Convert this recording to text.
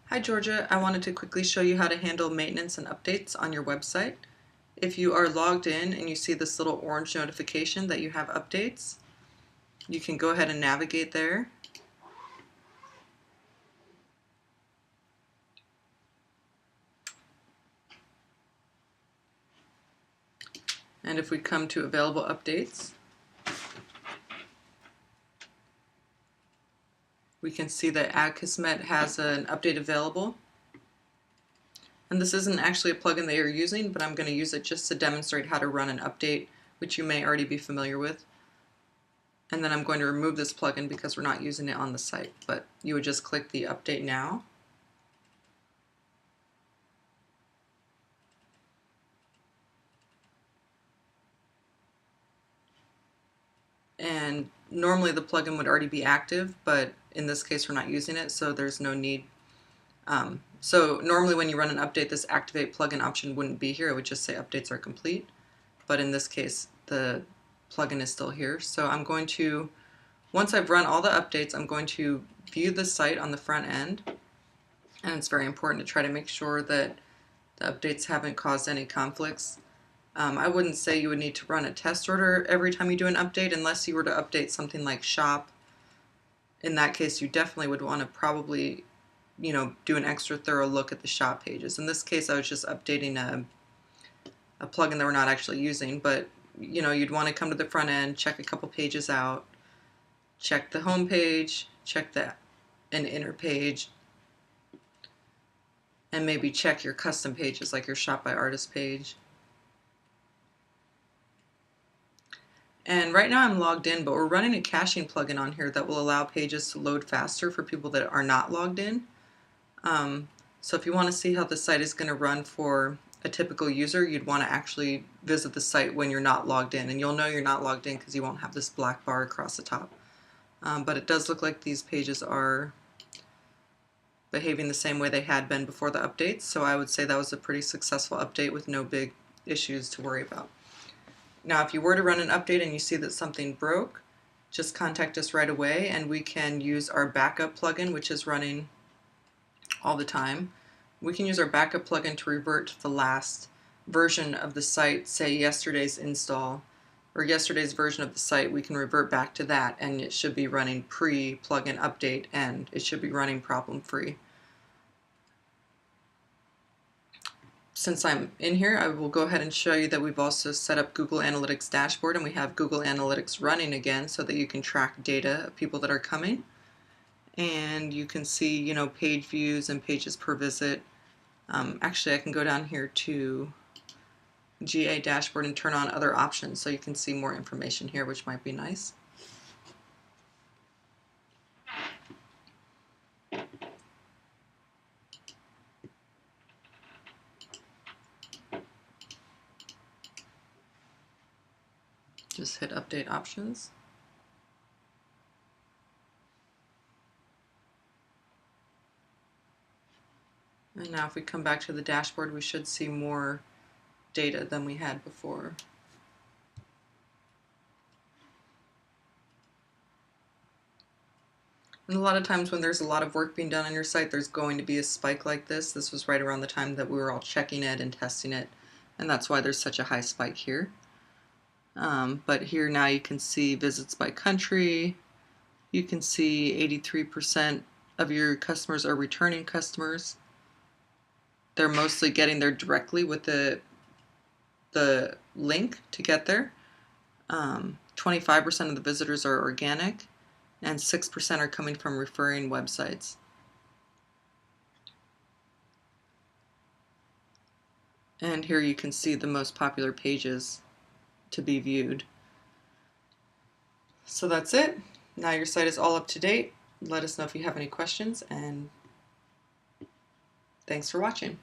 Hi Georgia, I wanted to quickly show you how to handle maintenance and updates on your website. If you are logged in and you see this little orange notification that you have updates, you can go ahead and navigate there. And if we come to available updates, we can see that Kismet has an update available. And this isn't actually a plugin that you're using, but I'm going to use it just to demonstrate how to run an update, which you may already be familiar with. And then I'm going to remove this plugin because we're not using it on the site, but you would just click the update now. And normally the plugin would already be active, but in this case we're not using it, so there's no need. So normally when you run an update, this activate plugin option wouldn't be here. It would just say updates are complete, but in this case the plugin is still here. So I'm going to, once I've run all the updates, I'm going to view the site on the front end, and it's very important to try to make sure that the updates haven't caused any conflicts. I wouldn't say you would need to run a test order every time you do an update unless you were to update something like shop. In that case, you definitely would want to probably, do an extra thorough look at the shop pages. In this case, I was just updating a plugin that we're not actually using, but you'd want to come to the front end, check a couple pages out, check the home page, check an inner page, and maybe check your custom pages like your shop by artist page. And right now I'm logged in, but we're running a caching plugin on here that will allow pages to load faster for people that are not logged in. So if you want to see how the site is going to run for a typical user, you'd want to actually visit the site when you're not logged in. And you'll know you're not logged in because you won't have this black bar across the top. But it does look like these pages are behaving the same way they had been before the updates. So I would say that was a pretty successful update with no big issues to worry about. Now, if you were to run an update and you see that something broke, just contact us right away and we can use our backup plugin, which is running all the time. We can use our backup plugin to revert to the last version of the site, say yesterday's install or yesterday's version of the site. We can revert back to that and it should be running pre-plugin update and it should be running problem-free. Since I'm in here, I will go ahead and show you that we've also set up Google Analytics dashboard and we have Google Analytics running again so that you can track data of people that are coming. And you can see, page views and pages per visit. Actually, I can go down here to GA dashboard and turn on other options so you can see more information here, which might be nice. Just hit update options. And now if we come back to the dashboard, we should see more data than we had before. And a lot of times when there's a lot of work being done on your site, there's going to be a spike like this. This was right around the time that we were all checking it and testing it, and that's why there's such a high spike here. But here now you can see visits by country. You can see 83% of your customers are returning customers. They're mostly getting there directly with the link to get there. 25% of the visitors are organic, and 6% are coming from referring websites. And here you can see the most popular pages to be viewed. So that's it. Now your site is all up to date. Let us know if you have any questions, and thanks for watching.